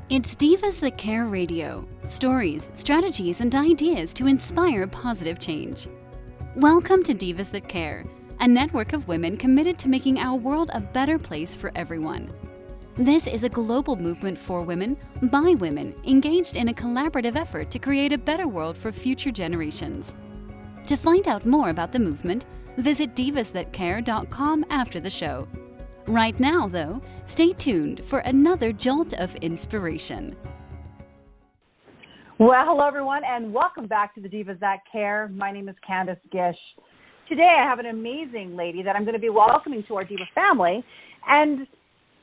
It's Divas That Care Radio. Stories, strategies, and ideas to inspire positive change. Welcome to Divas That Care, a network of women committed to making our world a better place for everyone. This is a global movement for women, by women, engaged in a collaborative effort to create a better world for future generations. To find out more about the movement, visit divasthatcare.com after the show. Right now, though, stay tuned for another jolt of inspiration. Well, hello, everyone, and welcome back to the Divas That Care. My name is Candace Gish. Today, I have an amazing lady that I'm going to be welcoming to our Diva family, and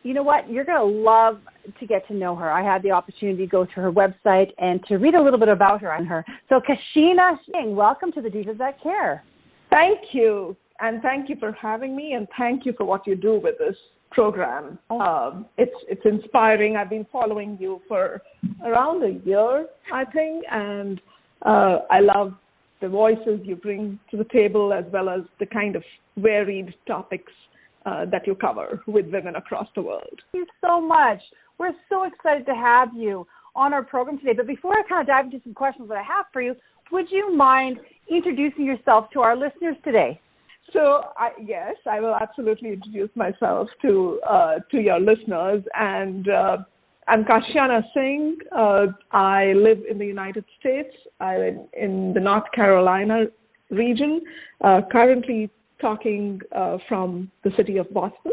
you know what? You're going to love to get to know her. I had the opportunity to go to her website and to read a little bit about her and her. So, Kashiana Singh, welcome to the Divas That Care. Thank you. And thank you for having me, and thank you for what you do with this program. It's inspiring. I've been following you for around a year, I think, and I love the voices you bring to the table, as well as the kind of varied topics that you cover with women across the world. Thank you so much. We're so excited to have you on our program today. But before I kind of dive into some questions that I have for you, would you mind introducing yourself to our listeners today? So, yes, I will absolutely introduce myself to your listeners. And I'm Kashiana Singh. I live in the United States. I'm in the North Carolina region, currently talking from the city of Boston,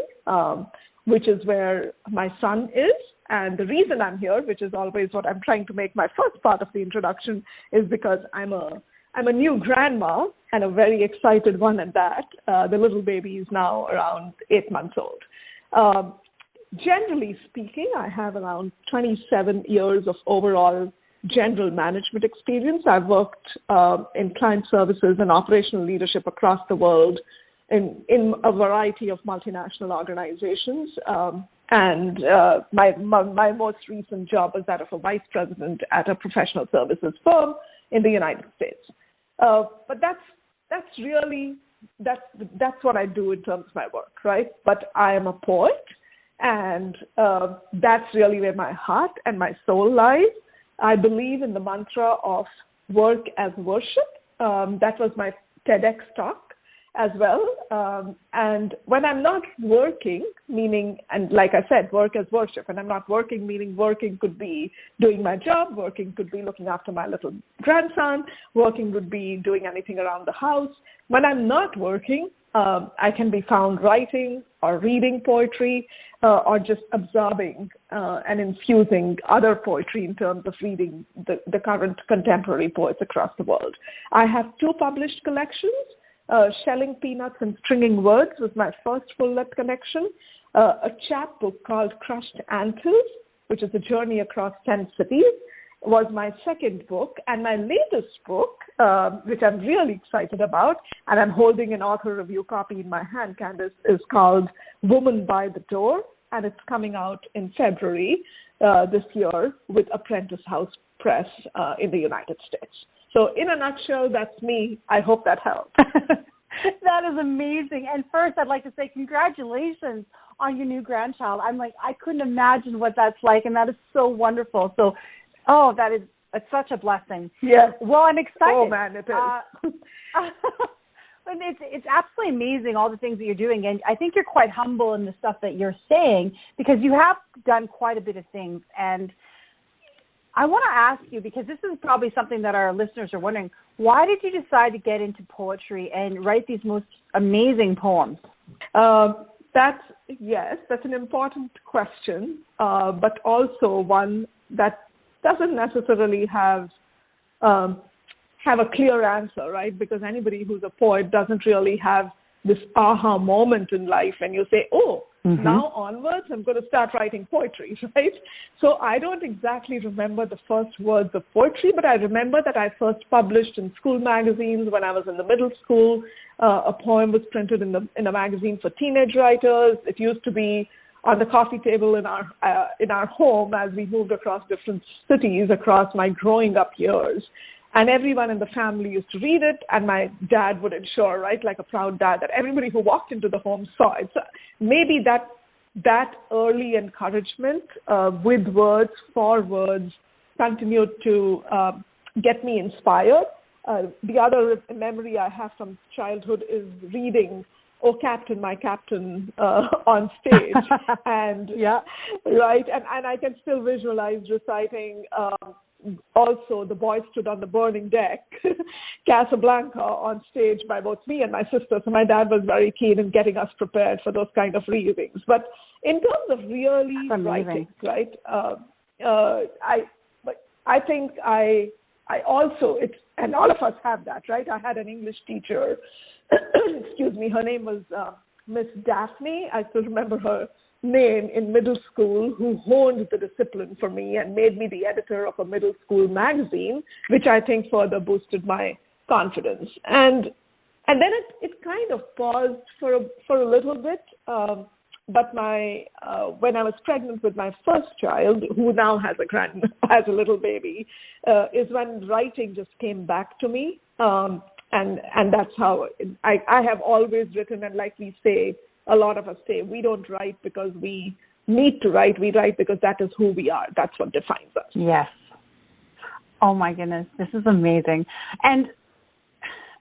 which is where my son is. And the reason I'm here, which is always what I'm trying to make my first part of the introduction, is because I'm a new grandma, and a very excited one at that. The little baby is now around 8 months old. Generally speaking, I have around 27 years of overall general management experience. I've worked in client services and operational leadership across the world in a variety of multinational organizations. And my most recent job was that of a vice president at a professional services firm in the United States. But that's what I do in terms of my work, right? But I am a poet, and that's really where my heart and my soul lies. I believe in the mantra of work as worship. That was my TEDx talk as well. And when I'm not working, meaning, and like I said, work as worship, and I'm not working, meaning working could be doing my job, working could be looking after my little grandson, working would be doing anything around the house. When I'm not working, I can be found writing or reading poetry or just absorbing and infusing other poetry in terms of reading the current contemporary poets across the world. I have 2 published collections. Shelling Peanuts and Stringing Words was my first full-length collection. A chapbook called Crushed Anthills, which is a journey across 10 cities, was my second book. And my latest book, which I'm really excited about, and I'm holding an author review copy in my hand, Candace, is called Woman by the Door, and it's coming out in February this year with Apprentice House Press in the United States. So in a nutshell, that's me. I hope that helped. That is amazing. And first, I'd like to say congratulations on your new grandchild. I couldn't imagine what that's like, and that is so wonderful. So, it's such a blessing. Yes. Well, I'm excited. Oh, man, it is. And it's absolutely amazing, all the things that you're doing. And I think you're quite humble in the stuff that you're saying, because you have done quite a bit of things. And I want to ask you, because this is probably something that our listeners are wondering, why did you decide to get into poetry and write these most amazing poems? That's an important question, but also one that doesn't necessarily have a clear answer, right? Because anybody who's a poet doesn't really have this aha moment in life when you say, now onwards, I'm going to start writing poetry, right? So I don't exactly remember the first words of poetry, but I remember that I first published in school magazines when I was in the middle school. A poem was printed in a magazine for teenage writers. It used to be on the coffee table in our home as we moved across different cities across my growing up years. And everyone in the family used to read it, and my dad would ensure, right, like a proud dad, that everybody who walked into the home saw it. So maybe that that early encouragement with words, for words, continued to get me inspired. The other memory I have from childhood is reading "Oh Captain, My Captain" on stage, and right, and I can still visualize reciting also "The Boy Stood on the Burning Deck," Casablanca on stage by both me and my sister. So my dad was very keen in getting us prepared for those kind of readings. But in terms of really writing, right, I think I also, and all of us have that, right? I had an English teacher, excuse me, her name was Miss Daphne. I still remember her name in middle school, who honed the discipline for me and made me the editor of a middle school magazine, which I think further boosted my confidence. And then it kind of paused for a little bit. But when I was pregnant with my first child, who now has a little baby, is when writing just came back to me. And that's how I have always written. And like we say, a lot of us say, we don't write because we need to write. We write because that is who we are. That's what defines us. Yes. Oh, my goodness. This is amazing. And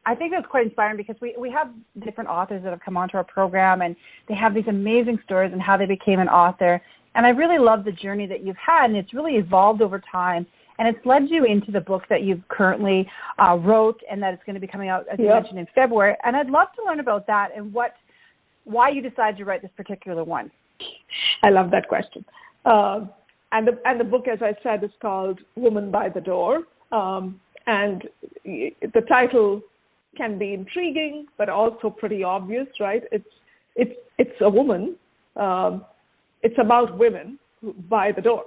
I think that's quite inspiring because we have different authors that have come onto our program, and they have these amazing stories and how they became an author. And I really love the journey that you've had, and it's really evolved over time. And it's led you into the book that you've currently wrote, and that it's going to be coming out, as you mentioned, in February. And I'd love to learn about that and why you decided to write this particular one. I love that question. And the book, as I said, is called Woman by the Door. And the title can be intriguing, but also pretty obvious, right? It's a woman. It's about women by the door.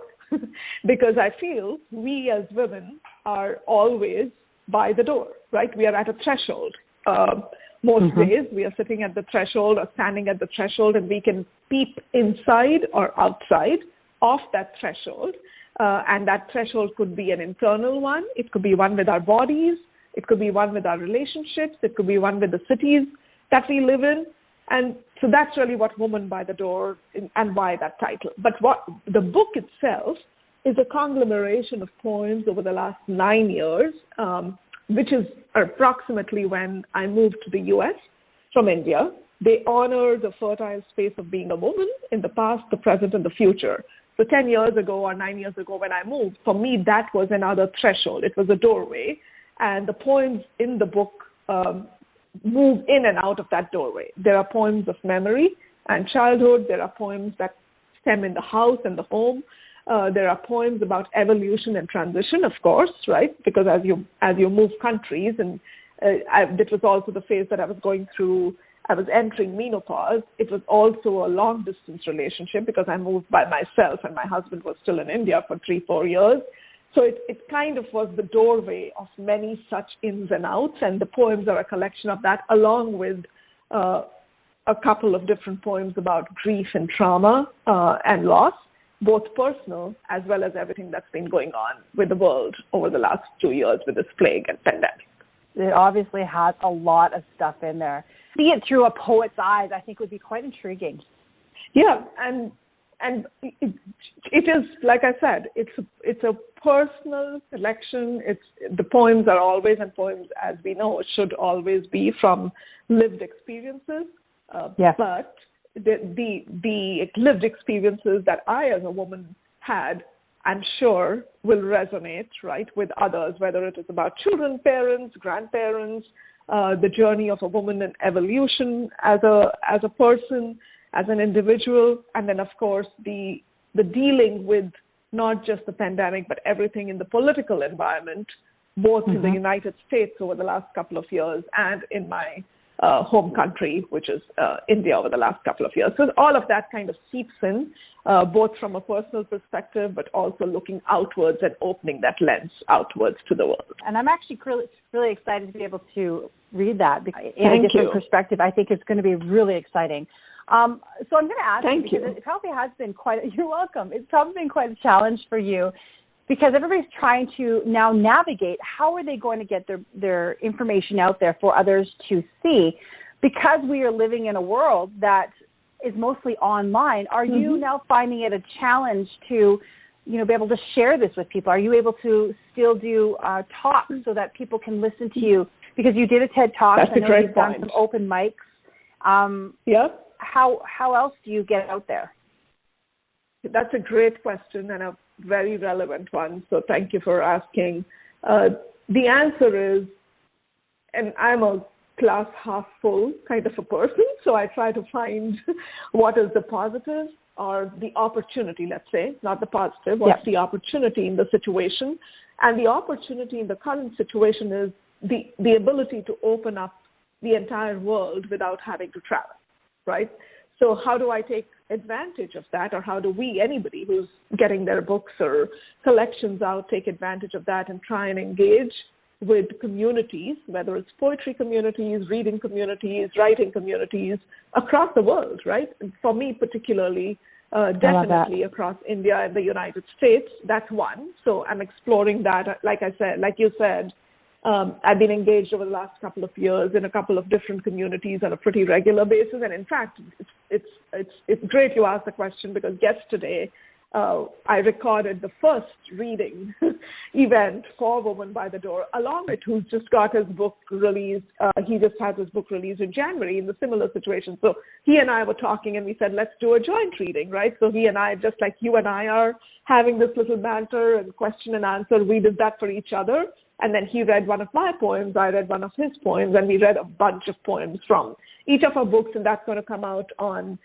Because I feel we as women are always by the door, right? We are at a threshold. Most days we are sitting at the threshold or standing at the threshold, and we can peep inside or outside of that threshold. And that threshold could be an internal one. It could be one with our bodies. It could be one with our relationships. It could be one with the cities that we live in. And so that's really what Woman by the Door and why that title. But what the book itself is a conglomeration of poems over the last 9 years, which is approximately when I moved to the U.S. from India. They honor the fertile space of being a woman in the past, the present, and the future. So 10 years ago or 9 years ago when I moved, for me, that was another threshold. It was a doorway. And the poems in the book move in and out of that doorway. There are poems of memory and childhood. There are poems that stem in the house and the home. There are poems about evolution and transition, of course, right? Because as you move countries, and this was also the phase that I was going through. I was entering menopause. It was also a long-distance relationship because I moved by myself and my husband was still in India for 3-4 years. So it kind of was the doorway of many such ins and outs, and the poems are a collection of that, along with a couple of different poems about grief and trauma and loss, both personal as well as everything that's been going on with the world over the last 2 years with this plague and pandemic. It obviously has a lot of stuff in there. See it through a poet's eyes, I think, would be quite intriguing. Yeah, and it is, like I said, it's a personal selection. The poems are always, and poems, as we know, should always be from lived experiences. But the lived experiences that I, as a woman, had, I'm sure will resonate, right, with others, whether it is about children, parents, grandparents, the journey of a woman in evolution as a person, as an individual, and then, of course, the dealing with not just the pandemic, but everything in the political environment, both in the United States over the last couple of years and in my home country, which is India, over the last couple of years. So all of that kind of seeps in, both from a personal perspective, but also looking outwards and opening that lens outwards to the world. And I'm actually really excited to be able to read that in a different perspective. I think it's going to be really exciting. So I'm going to ask you, because it probably has been you're welcome. It's probably been quite a challenge for you, because everybody's trying to now navigate how are they going to get their information out there for others to see, because we are living in a world that is mostly online. Are you now finding it a challenge to, be able to share this with people? Are you able to still do talks so that people can listen to you? Because you did a TED Talk. That's a great point. Done some open mics. How else do you get out there? That's a great question and a very relevant one. So thank you for asking. The answer is, and I'm a glass half full kind of a person, so I try to find what is the positive or the opportunity, let's say, not the positive. What's the opportunity in the situation? And the opportunity in the current situation is the ability to open up the entire world without having to travel, right? So how do I take advantage of that, or how do we, anybody who's getting their books or collections out, take advantage of that and try and engage with communities, whether it's poetry communities, reading communities, writing communities across the world, right? And for me particularly, definitely across India and the United States, that's one. So I'm exploring that. Like you said, I've been engaged over the last couple of years in a couple of different communities on a pretty regular basis. And in fact, it's great you asked the question, because yesterday I recorded the first reading event for Woman by the Door, along with who's just got his book released. He just had his book released in January in a similar situation. So he and I were talking and we said, let's do a joint reading, right? So he and I, just like you and I are having this little banter and question and answer, we did that for each other. And then he read one of my poems, I read one of his poems, and we read a bunch of poems from each of our books, and that's going to come out on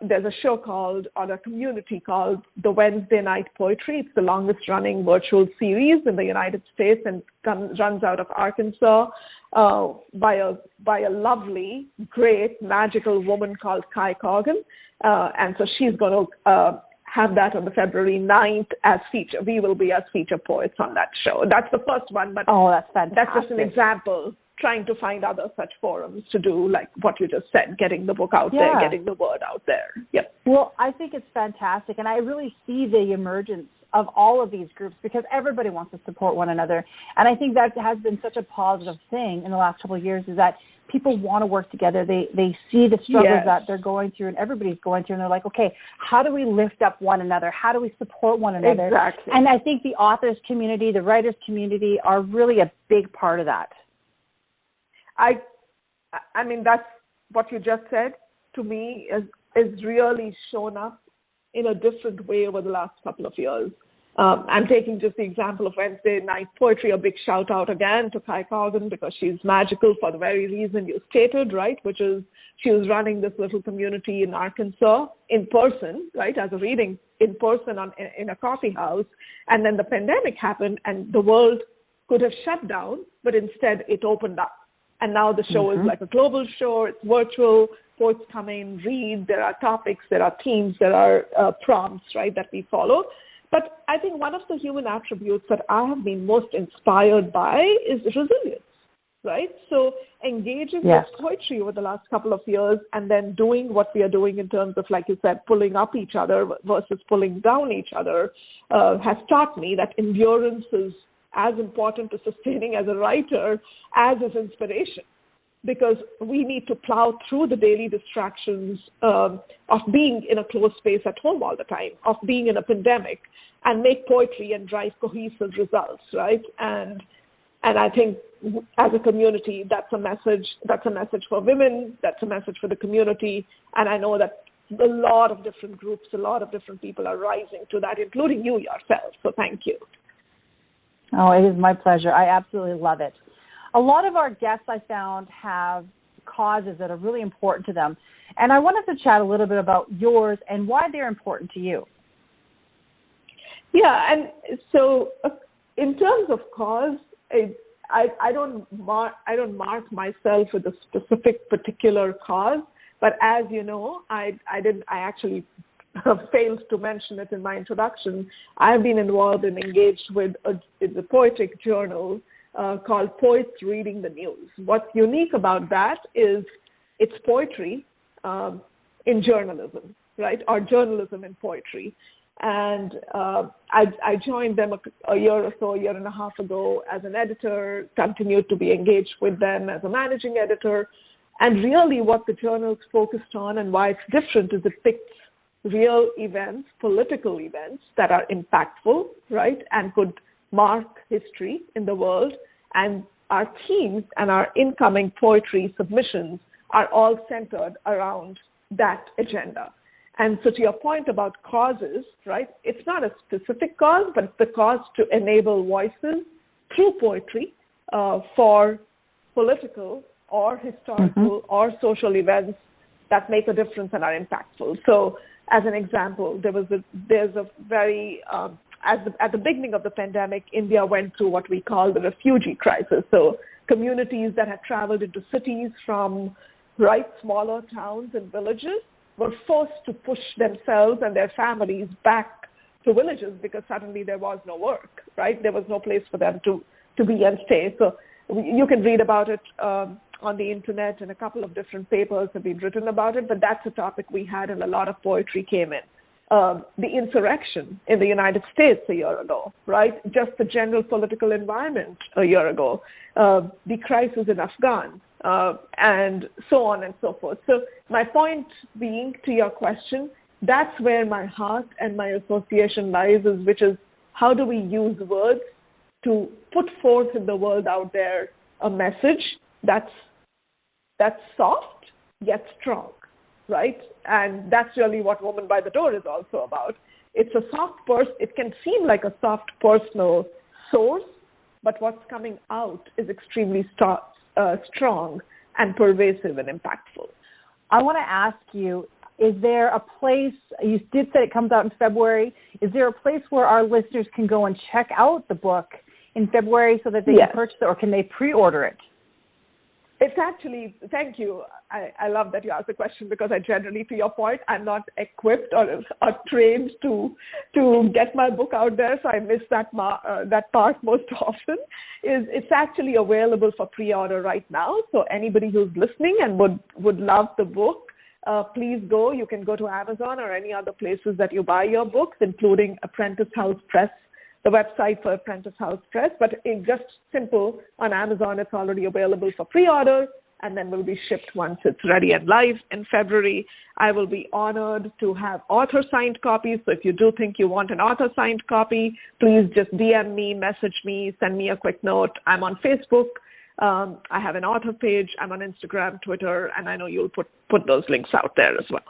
there's a show called, on a community called The Wednesday Night Poetry. It's the longest running virtual series in the United States and runs out of Arkansas by a lovely, great, magical woman called Kai Corgan. And so she's going to have that on the February 9th as feature. We will be as feature poets on that show. That's the first one, but that's fantastic. That's just an example, trying to find other such forums to do, like what you just said, getting the book out there, getting the word out there. Yep. Well, I think it's fantastic, and I really see the emergence of all of these groups because everybody wants to support one another. And I think that has been such a positive thing in the last couple of years, is that people want to work together. They see the struggles that they're going through and everybody's going through, and they're like, okay, how do we lift up one another? How do we support one another? Exactly. And I think the authors community, the writers community are really a big part of that. I mean, that's what you just said to me is really shown up in a different way over the last couple of years. I'm taking just the example of Wednesday Night Poetry, a big shout out again to Kai Corgan, because she's magical for the very reason you stated, right, which is she was running this little community in Arkansas in person, right, as a reading in person in a coffee house. And then the pandemic happened and the world could have shut down, but instead it opened up. And now the show is like a global show. It's virtual. Poets come in, read. There are topics, there are themes, there are prompts, right, that we follow. But I think one of the human attributes that I have been most inspired by is resilience, right? So engaging with poetry over the last couple of years and then doing what we are doing in terms of, like you said, pulling up each other versus pulling down each other has taught me that endurance is as important to sustaining as a writer as is inspiration, because we need to plow through the daily distractions of being in a closed space at home all the time, of being in a pandemic, and make poetry and drive cohesive results, right? And I think as a community, that's a message for women, that's a message for the community, and I know that a lot of different groups, a lot of different people are rising to that, including you yourself, so thank you. Oh, it is my pleasure. I absolutely love it. A lot of our guests, I found, have causes that are really important to them. And I wanted to chat a little bit about yours and why they're important to you. Yeah, and so in terms of cause, I don't mark myself with a specific particular cause, but as you know, I actually failed to mention it in my introduction. I've been involved and engaged with the poetic journal called Poets Reading the News. What's unique about that is it's poetry in journalism, right, or journalism in poetry. And I joined them a year and a half ago as an editor, continued to be engaged with them as a managing editor. And really what the journal's focused on and why it's different is it picks real events, political events that are impactful, right, and could mark history in the world. And our themes and our incoming poetry submissions are all centered around that agenda. And so to your point about causes, right, it's not a specific cause, but it's the cause to enable voices through poetry for political or historical or social events that make a difference and are impactful. So as an example, there's a very, at the beginning of the pandemic, India went through what we call the refugee crisis. So communities that had traveled into cities from smaller towns and villages were forced to push themselves and their families back to villages because suddenly there was no work, right? There was no place for them to be and stay. So you can read about it on the internet, and a couple of different papers have been written about it, but that's a topic we had and a lot of poetry came in. The insurrection in the United States a year ago, right? Just the general political environment a year ago, the crisis in Afghan, and so on and so forth. So my point being to your question, that's where my heart and my association lies, which is how do we use words to put forth in the world out there a message that's soft yet strong, right? And that's really what Woman by the Door is also about. It's a soft it can seem like a soft personal source, but what's coming out is extremely strong and pervasive and impactful. I want to ask you, is there a place, you did say it comes out in February, is there a place where our listeners can go and check out the book in February so that they can purchase it, or can they pre-order it? It's actually, thank you. I love that you asked the question because I generally, to your point, I'm not equipped or trained to get my book out there, so I miss that part most often. It's actually available for pre-order right now, so anybody who's listening and would love the book, please go. You can go to Amazon or any other places that you buy your books, including Apprentice House Press, the website for Apprentice House Press, but it's just simple. On Amazon, it's already available for pre-order, and then will be shipped once it's ready and live in February. I will be honored to have author-signed copies, so if you do think you want an author-signed copy, please just DM me, message me, send me a quick note. I'm on Facebook. I have an author page. I'm on Instagram, Twitter, and I know you'll put those links out there as well.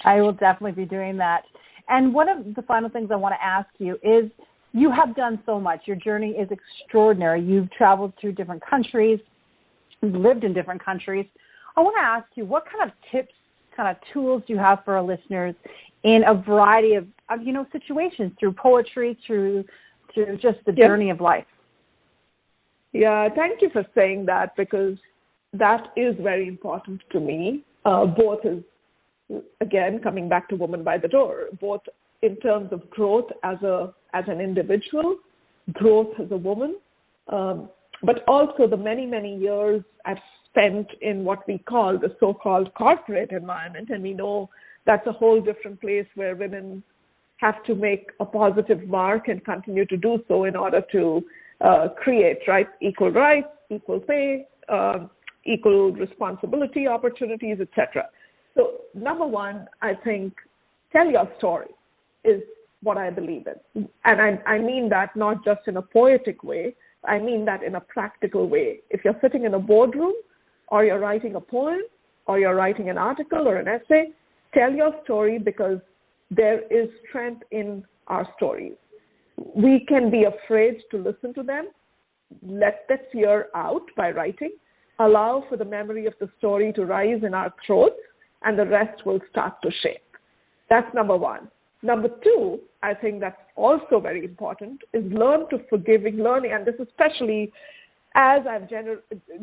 I will definitely be doing that. And one of the final things I want to ask you is, you have done so much. Your journey is extraordinary. You've traveled through different countries. You've lived in different countries. I want to ask you, what kind of tips, kind of tools do you have for our listeners in a variety of situations, through poetry, through just the journey of life? Yeah, thank you for saying that, because that is very important to me. Both is, again, coming back to Woman by the Door, both in terms of growth as an individual, growth as a woman, but also the many, many years I've spent in what we call the so-called corporate environment. And we know that's a whole different place where women have to make a positive mark and continue to do so in order to create equal rights, equal pay, equal responsibility, opportunities, etc. So number one, I think, tell your story is what I believe in. And I mean that not just in a poetic way, I mean that in a practical way. If you're sitting in a boardroom, or you're writing a poem, or you're writing an article or an essay, tell your story, because there is strength in our stories. We can be afraid to listen to them. Let the fear out by writing. Allow for the memory of the story to rise in our throats, and the rest will start to shape. That's number one. Number two, I think that's also very important, is learn to forgiving learning. And this especially as I've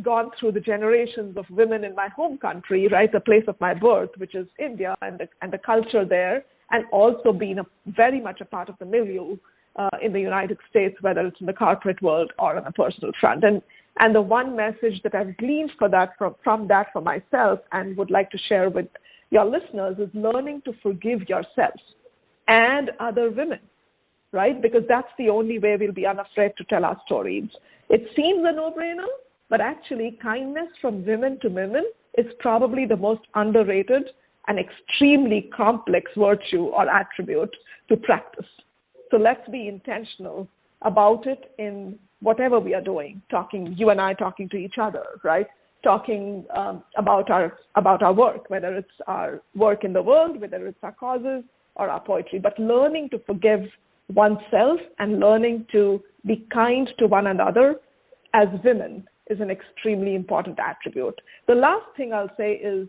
gone through the generations of women in my home country, the place of my birth, which is India, and the culture there, and also being very much a part of the milieu in the United States, whether it's in the corporate world or on a personal front. And the one message that I've gleaned from that for myself and would like to share with your listeners is learning to forgive yourselves and other women, right? Because that's the only way we'll be unafraid to tell our stories. It seems a no-brainer, but actually kindness from women to women is probably the most underrated and extremely complex virtue or attribute to practice. So let's be intentional about it in whatever we are doing, you and I talking to each other, right? Talking about our work, whether it's our work in the world, whether it's our causes or our poetry, but learning to forgive oneself and learning to be kind to one another as women is an extremely important attribute. The last thing I'll say is,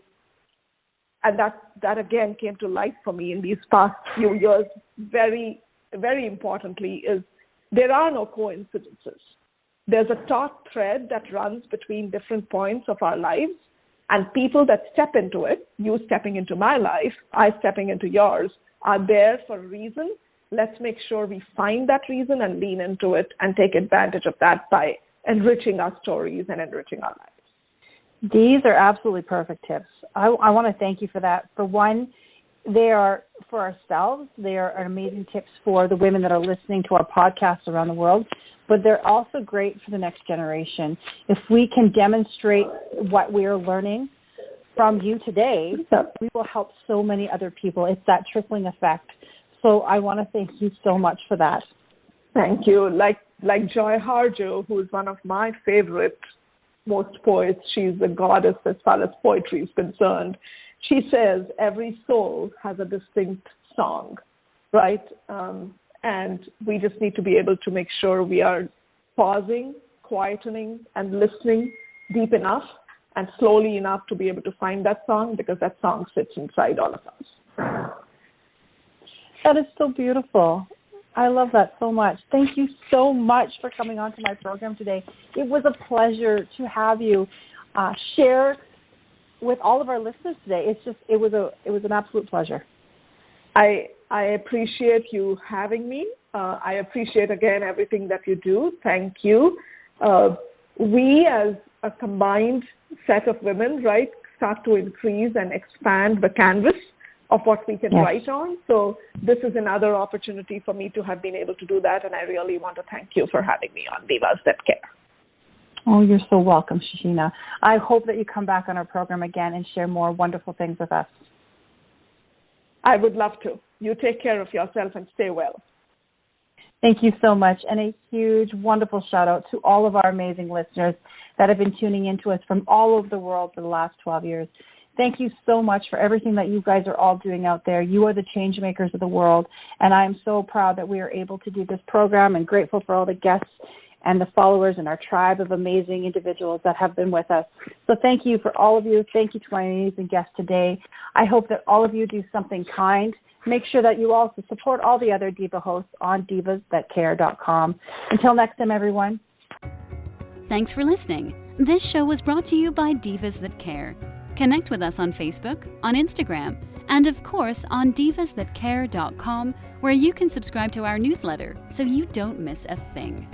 and that again came to light for me in these past few years, very, very importantly, is there are no coincidences. There's a taut thread that runs between different points of our lives, and people that step into it, you stepping into my life, I stepping into yours, are there for a reason. Let's make sure we find that reason and lean into it and take advantage of that by enriching our stories and enriching our lives. These are absolutely perfect tips. I want to thank you for that. For one, they are for ourselves. They are amazing tips for the women that are listening to our podcasts around the world, but they're also great for the next generation. If we can demonstrate what we are learning from you today, we will help so many other people. It's that trickling effect. So I want to thank you so much for that. Thank you. Like Joy Harjo, who is one of my favorite most poets, she's the goddess as far as poetry is concerned. She says every soul has a distinct song, right? And we just need to be able to make sure we are pausing, quietening, and listening deep enough and slowly enough to be able to find that song, because that song sits inside all of us. That is so beautiful. I love that so much. Thank you so much for coming on to my program today. It was a pleasure to have you share with all of our listeners today. It was an absolute pleasure. I appreciate you having me. I appreciate, again, everything that you do. Thank you. We, as a combined set of women, right, start to increase and expand the canvas of what we can write on. So this is another opportunity for me to have been able to do that, and I really want to thank you for having me on Divas That Care. Oh, you're so welcome, Kashiana. I hope that you come back on our program again and share more wonderful things with us. I would love to. You take care of yourself and stay well. Thank you so much, and a huge, wonderful shout-out to all of our amazing listeners that have been tuning in to us from all over the world for the last 12 years. Thank you so much for everything that you guys are all doing out there. You are the change makers of the world, and I am so proud that we are able to do this program and grateful for all the guests and the followers and our tribe of amazing individuals that have been with us. So thank you for all of you. Thank you to my amazing guests today. I hope that all of you do something kind. Make sure that you also support all the other Diva hosts on divasthatcare.com. Until next time, everyone. Thanks for listening. This show was brought to you by Divas That Care. Connect with us on Facebook, on Instagram, and of course on divasthatcare.com, where you can subscribe to our newsletter so you don't miss a thing.